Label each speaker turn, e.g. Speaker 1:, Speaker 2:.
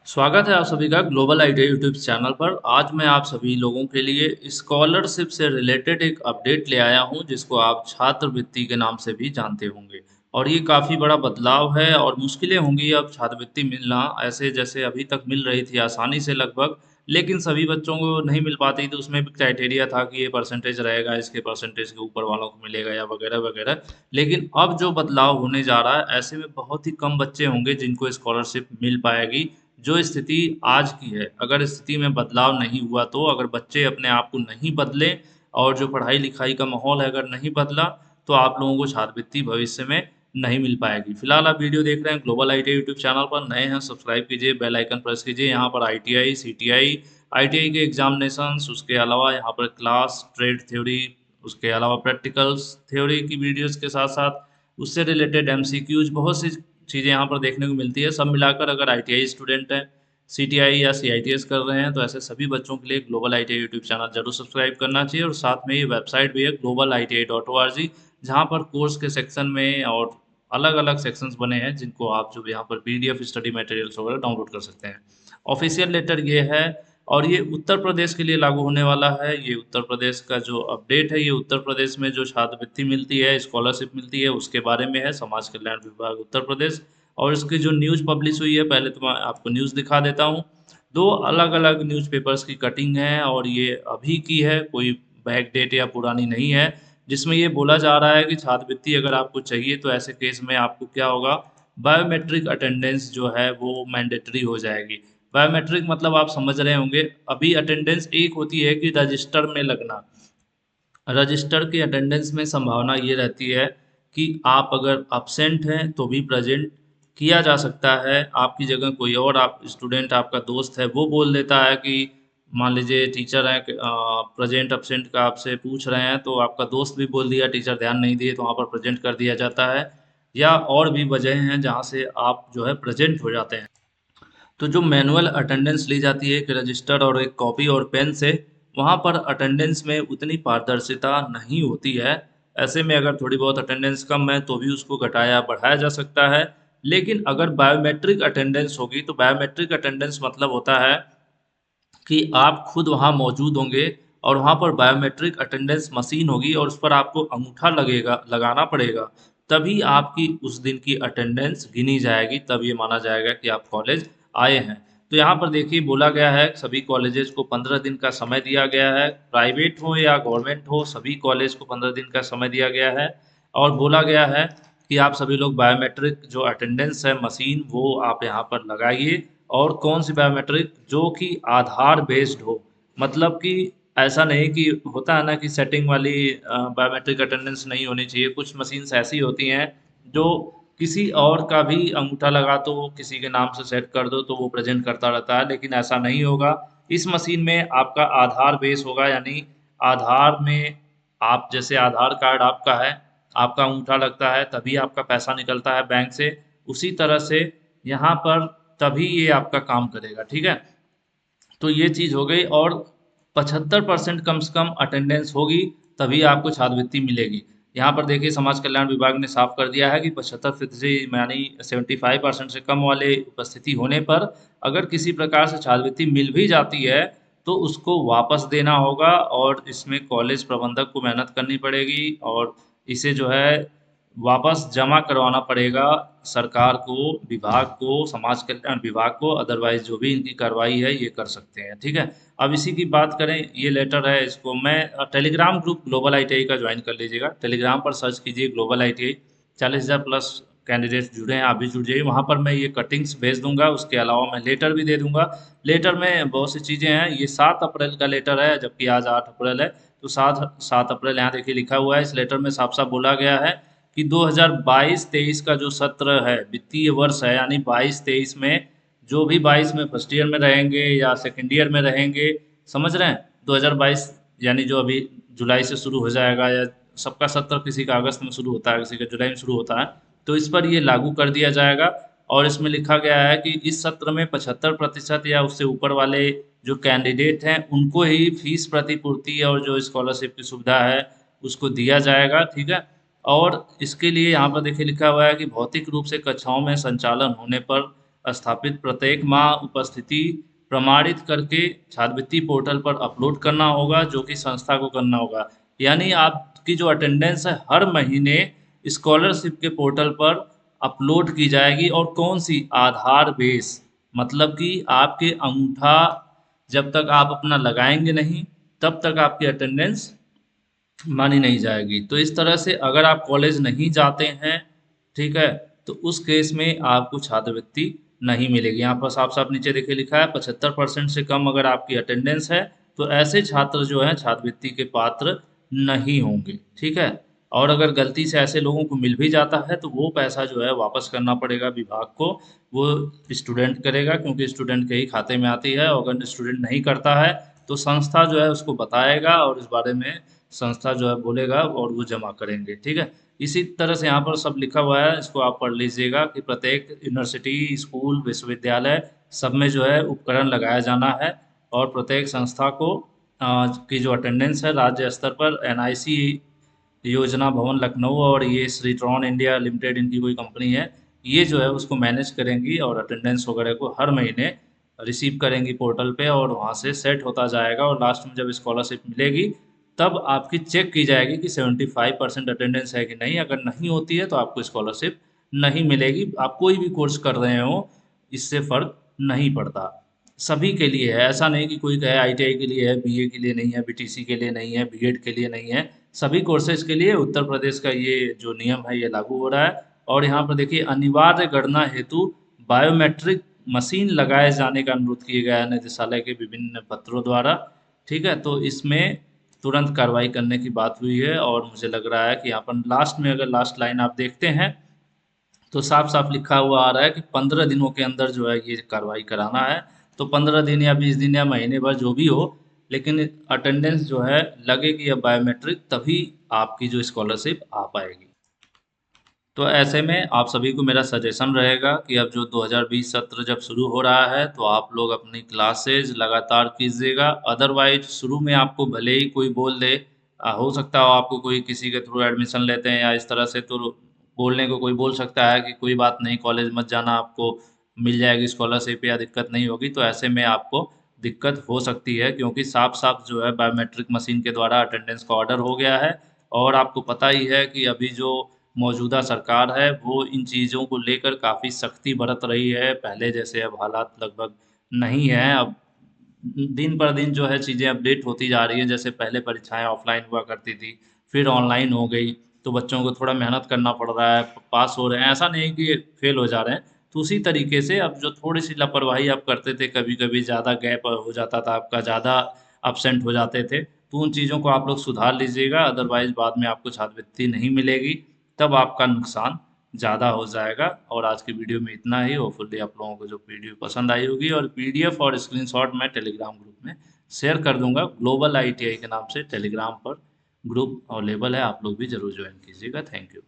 Speaker 1: स्वागत है आप सभी का ग्लोबल आइडिया यूट्यूब चैनल पर। आज मैं आप सभी लोगों के लिए स्कॉलरशिप से रिलेटेड एक अपडेट ले आया हूं, जिसको आप छात्रवृत्ति के नाम से भी जानते होंगे। और ये काफ़ी बड़ा बदलाव है और मुश्किलें होंगी अब छात्रवृत्ति मिलना, ऐसे जैसे अभी तक मिल रही थी आसानी से लगभग, लेकिन सभी बच्चों को नहीं मिल पाती। तो उसमें भी क्राइटेरिया था कि ये परसेंटेज रहेगा, इसके परसेंटेज के ऊपर वालों को मिलेगा या वगैरह वगैरह। लेकिन अब जो बदलाव होने जा रहा है, ऐसे में बहुत ही कम बच्चे होंगे जिनको स्कॉलरशिप मिल पाएगी। जो स्थिति आज की है, अगर स्थिति में बदलाव नहीं हुआ, तो अगर बच्चे अपने आप को नहीं बदले और जो पढ़ाई लिखाई का माहौल है अगर नहीं बदला, तो आप लोगों को छात्रवृत्ति भविष्य में नहीं मिल पाएगी। फिलहाल आप वीडियो देख रहे हैं ग्लोबल आईटीआई यूट्यूब चैनल पर, नए हैं सब्सक्राइब कीजिए, बेल आइकन प्रेस कीजिए। यहाँ पर आईटीआई, सीटीआई, आईटीआई के एग्जामिनेशंस, उसके अलावा यहाँ पर क्लास, ट्रेड थ्योरी, उसके अलावा प्रैक्टिकल्स थ्योरी की वीडियोस के साथ साथ उससे रिलेटेड एमसीक्यूज, बहुत सी चीज़ें यहाँ पर देखने को मिलती है। सब मिलाकर अगर आईटीआई स्टूडेंट हैं, सीटीआई या सीआईटीएस कर रहे हैं, तो ऐसे सभी बच्चों के लिए ग्लोबल आईटीआई यूट्यूब चैनल जरूर सब्सक्राइब करना चाहिए। और साथ में ये वेबसाइट भी है global.iti.org, जहाँ पर कोर्स के सेक्शन में और अलग अलग सेक्शंस बने हैं, जिनको आप जो यहाँ पर पीडीएफ स्टडी मटेरियल्स वगैरह डाउनलोड कर सकते हैं। ऑफिशियल लेटर ये है, और ये उत्तर प्रदेश के लिए लागू होने वाला है। ये उत्तर प्रदेश का जो अपडेट है, ये उत्तर प्रदेश में जो छात्रवृत्ति मिलती है, स्कॉलरशिप मिलती है, उसके बारे में है। समाज कल्याण विभाग उत्तर प्रदेश। और इसकी जो न्यूज़ पब्लिश हुई है, पहले तो मैं आपको न्यूज़ दिखा देता हूँ। दो अलग अलग न्यूज़पेपर्स की कटिंग है, और ये अभी की है, कोई बैक डेट या पुरानी नहीं है। जिसमें ये बोला जा रहा है कि छात्रवृत्ति अगर आपको चाहिए, तो ऐसे केस में आपको क्या होगा, बायोमेट्रिक अटेंडेंस जो है वो मैंडेटरी हो जाएगी। बायोमेट्रिक मतलब आप समझ रहे होंगे। अभी अटेंडेंस एक होती है कि रजिस्टर में लगना। रजिस्टर की अटेंडेंस में संभावना ये रहती है कि आप अगर अपसेंट हैं तो भी प्रेजेंट किया जा सकता है। आपकी जगह कोई और आप स्टूडेंट, आपका दोस्त है, वो बोल देता है कि मान लीजिए टीचर हैं, प्रेजेंट अपसेंट का आपसे पूछ रहे हैं, तो आपका दोस्त भी बोल दिया, टीचर ध्यान नहीं दिए, तो वहाँ पर प्रेजेंट कर दिया जाता है। या और भी वजह हैं जहाँ से आप जो है प्रेजेंट हो जाते हैं। तो जो मैनुअल अटेंडेंस ली जाती है एक रजिस्टर और एक कॉपी और पेन से, वहाँ पर अटेंडेंस में उतनी पारदर्शिता नहीं होती है। ऐसे में अगर थोड़ी बहुत अटेंडेंस कम है, तो भी उसको घटाया बढ़ाया जा सकता है। लेकिन अगर बायोमेट्रिक अटेंडेंस होगी, तो बायोमेट्रिक अटेंडेंस मतलब होता है कि आप खुद वहाँ मौजूद होंगे, और वहाँ पर बायोमेट्रिक अटेंडेंस मशीन होगी, और उस पर आपको अंगूठा लगेगा, लगाना पड़ेगा। तभी आपकी उस दिन की अटेंडेंस गिनी जाएगी, तब ये माना जाएगा कि आप कॉलेज आए हैं। तो यहाँ पर देखिए बोला गया है, सभी कॉलेजेस को 15 दिन का समय दिया गया है। प्राइवेट हो या गवर्नमेंट हो, सभी कॉलेज को 15 दिन का समय दिया गया है। और बोला गया है कि आप सभी लोग बायोमेट्रिक जो अटेंडेंस है मशीन, वो आप यहाँ पर लगाइए। और कौन सी बायोमेट्रिक, जो कि आधार बेस्ड हो। मतलब कि ऐसा नहीं कि होता है ना कि सेटिंग वाली बायोमेट्रिक अटेंडेंस नहीं होनी चाहिए। कुछ मशीन्स ऐसी होती हैं जो किसी और का भी अंगूठा लगा दो, किसी के नाम से सेट कर दो, तो वो प्रेजेंट करता रहता है, लेकिन ऐसा नहीं होगा। इस मशीन में आपका आधार बेस होगा, यानी आधार में आप जैसे आधार कार्ड आपका है, आपका अंगूठा लगता है तभी आपका पैसा निकलता है बैंक से। उसी तरह से यहाँ पर तभी ये आपका काम करेगा, ठीक है। तो ये चीज़ हो गई। और 75% कम से कम अटेंडेंस होगी, तभी आपको छात्रवृत्ति मिलेगी। यहाँ पर देखिए समाज कल्याण विभाग ने साफ कर दिया है कि 75% यानी 75% से कम वाले उपस्थिति होने पर अगर किसी प्रकार से छात्रवृत्ति मिल भी जाती है, तो उसको वापस देना होगा, और इसमें कॉलेज प्रबंधक को मेहनत करनी पड़ेगी, और इसे जो है वापस जमा करवाना पड़ेगा सरकार को, विभाग को, समाज कल्याण विभाग को। अदरवाइज जो भी इनकी कार्रवाई है ये कर सकते हैं, ठीक है। अब इसी की बात करें, ये लेटर है, इसको मैं टेलीग्राम ग्रुप ग्लोबल आईटीआई का ज्वाइन कर लीजिएगा। टेलीग्राम पर सर्च कीजिए ग्लोबल आईटीआई। 40,000 प्लस कैंडिडेट्स जुड़े हैं, आप भी जुड़ जाइए। वहाँ पर मैं ये कटिंग्स भेज दूंगा, उसके अलावा मैं लेटर भी दे दूंगा। लेटर में बहुत सी चीज़ें हैं। ये 7 अप्रैल का लेटर है, जबकि आज 8 अप्रैल है। तो 7 अप्रैल यहाँ देखिए लिखा हुआ है। इस लेटर में साफ साफ बोला गया है कि 2022-23 का जो सत्र है, वित्तीय वर्ष है, यानी 22-23 में जो भी 22 में फर्स्ट ईयर में रहेंगे या सेकेंड ईयर में रहेंगे, समझ रहे हैं, 2022 यानी जो अभी जुलाई से शुरू हो जाएगा, या सबका सत्र किसी का अगस्त में शुरू होता है, किसी का जुलाई में शुरू होता है, तो इस पर ये लागू कर दिया जाएगा। और इसमें लिखा गया है कि इस सत्र में 75% या उससे ऊपर वाले जो कैंडिडेट हैं, उनको ही फीस प्रतिपूर्ति और जो स्कॉलरशिप की सुविधा है उसको दिया जाएगा, ठीक है। और इसके लिए यहाँ पर देखिए लिखा हुआ है कि भौतिक रूप से कक्षाओं में संचालन होने पर स्थापित प्रत्येक माह उपस्थिति प्रमाणित करके छात्रवृत्ति पोर्टल पर अपलोड करना होगा, जो कि संस्था को करना होगा। यानी आपकी जो अटेंडेंस है हर महीने स्कॉलरशिप के पोर्टल पर अपलोड की जाएगी, और कौन सी, आधार बेस, मतलब कि आपके अंगूठा जब तक आप अपना लगाएंगे नहीं तब तक आपकी अटेंडेंस मानी नहीं जाएगी। तो इस तरह से अगर आप कॉलेज नहीं जाते हैं, ठीक है, तो उस केस में आपको छात्रवृत्ति नहीं मिलेगी। यहाँ पर साफ साफ नीचे देखिए लिखा है 75% से कम अगर आपकी अटेंडेंस है तो ऐसे छात्र जो हैं छात्रवृत्ति के पात्र नहीं होंगे, ठीक है। और अगर गलती से ऐसे लोगों को मिल भी जाता है तो वो पैसा जो है वापस करना पड़ेगा विभाग को, वो स्टूडेंट करेगा, क्योंकि स्टूडेंट के ही खाते में आती है। और अगर स्टूडेंट नहीं करता है तो संस्था जो है उसको बताएगा और इस बारे में संस्था जो है बोलेगा और वो जमा करेंगे, ठीक है। इसी तरह से यहाँ पर सब लिखा हुआ है, इसको आप पढ़ लीजिएगा कि प्रत्येक यूनिवर्सिटी, स्कूल, विश्वविद्यालय सब में जो है उपकरण लगाया जाना है, और प्रत्येक संस्था को की जो अटेंडेंस है राज्य स्तर पर एनआईसी योजना भवन लखनऊ और ये श्रीट्रॉन इंडिया लिमिटेड इनकी कोई कंपनी है, ये जो है उसको मैनेज करेंगी और अटेंडेंस वगैरह को हर महीने रिसीव करेंगी पोर्टल पे, और वहाँ से सेट होता जाएगा। और लास्ट में जब स्कॉलरशिप मिलेगी तब आपकी चेक की जाएगी कि 75% अटेंडेंस है कि नहीं। अगर नहीं होती है तो आपको स्कॉलरशिप नहीं मिलेगी। आप कोई भी कोर्स कर रहे हो इससे फ़र्क नहीं पड़ता, सभी के लिए है। ऐसा नहीं कि कोई कहे आईटीआई के लिए है, बीए के लिए नहीं है, बीटीसी के लिए नहीं है, बीएड के लिए नहीं है, सभी कोर्सेज के लिए उत्तर प्रदेश का ये जो नियम है ये लागू हो रहा है। और यहाँ पर देखिए अनिवार्य गणना हेतु बायोमेट्रिक मशीन लगाए जाने का अनुरोध किया गया है निदेशालय के विभिन्न पत्रों द्वारा, ठीक है। तो इसमें तुरंत कार्रवाई करने की बात हुई है, और मुझे लग रहा है कि यहाँ पर लास्ट में अगर लास्ट लाइन आप देखते हैं तो साफ साफ लिखा हुआ आ रहा है कि 15 दिनों के अंदर जो है ये कार्रवाई कराना है। तो 15 दिन या 20 दिन या महीने भर जो भी हो, लेकिन अटेंडेंस जो है लगेगी अब बायोमेट्रिक, तभी आपकी जो स्कॉलरशिप आ पाएगी। तो ऐसे में आप सभी को मेरा सजेशन रहेगा कि अब जो 2020 सत्र जब शुरू हो रहा है तो आप लोग अपनी क्लासेज लगातार कीजिएगा। अदरवाइज शुरू में आपको भले ही कोई बोल दे, हो सकता हो आपको कोई किसी के थ्रू एडमिशन लेते हैं या इस तरह से, तो बोलने को कोई बोल सकता है कि कोई बात नहीं कॉलेज मत जाना, आपको मिल जाएगी स्कॉलरशिप या दिक्कत नहीं होगी। तो ऐसे में आपको दिक्कत हो सकती है, क्योंकि साफ साफ जो है बायोमेट्रिक मशीन के द्वारा अटेंडेंस का ऑर्डर हो गया है। और आपको पता ही है कि अभी जो मौजूदा सरकार है वो इन चीज़ों को लेकर काफ़ी सख्ती बरत रही है। पहले जैसे अब हालात लगभग नहीं हैं। अब दिन पर दिन जो है चीज़ें अपडेट होती जा रही हैं। जैसे पहले परीक्षाएं ऑफलाइन हुआ करती थी, फिर ऑनलाइन हो गई, तो बच्चों को थोड़ा मेहनत करना पड़ रहा है, पास हो रहे हैं, ऐसा नहीं कि फेल हो जा रहे हैं। तो उसी तरीके से अब जो थोड़ी सी लापरवाही आप करते थे, कभी कभी ज़्यादा गैप हो जाता था आपका, ज़्यादा absent हो जाते थे, तो उन चीज़ों को आप लोग सुधार लीजिएगा। अदरवाइज बाद में आपको छात्रवृत्ति नहीं मिलेगी, तब आपका नुकसान ज़्यादा हो जाएगा। और आज की वीडियो में इतना ही। होपफुली आप लोगों को जो वीडियो पसंद आई होगी, और पीडीएफ और स्क्रीनशॉट मैं टेलीग्राम ग्रुप में शेयर कर दूंगा। ग्लोबल आईटीआई के नाम से टेलीग्राम पर ग्रुप अवेलेबल है, आप लोग भी जरूर ज्वाइन कीजिएगा। Thank you.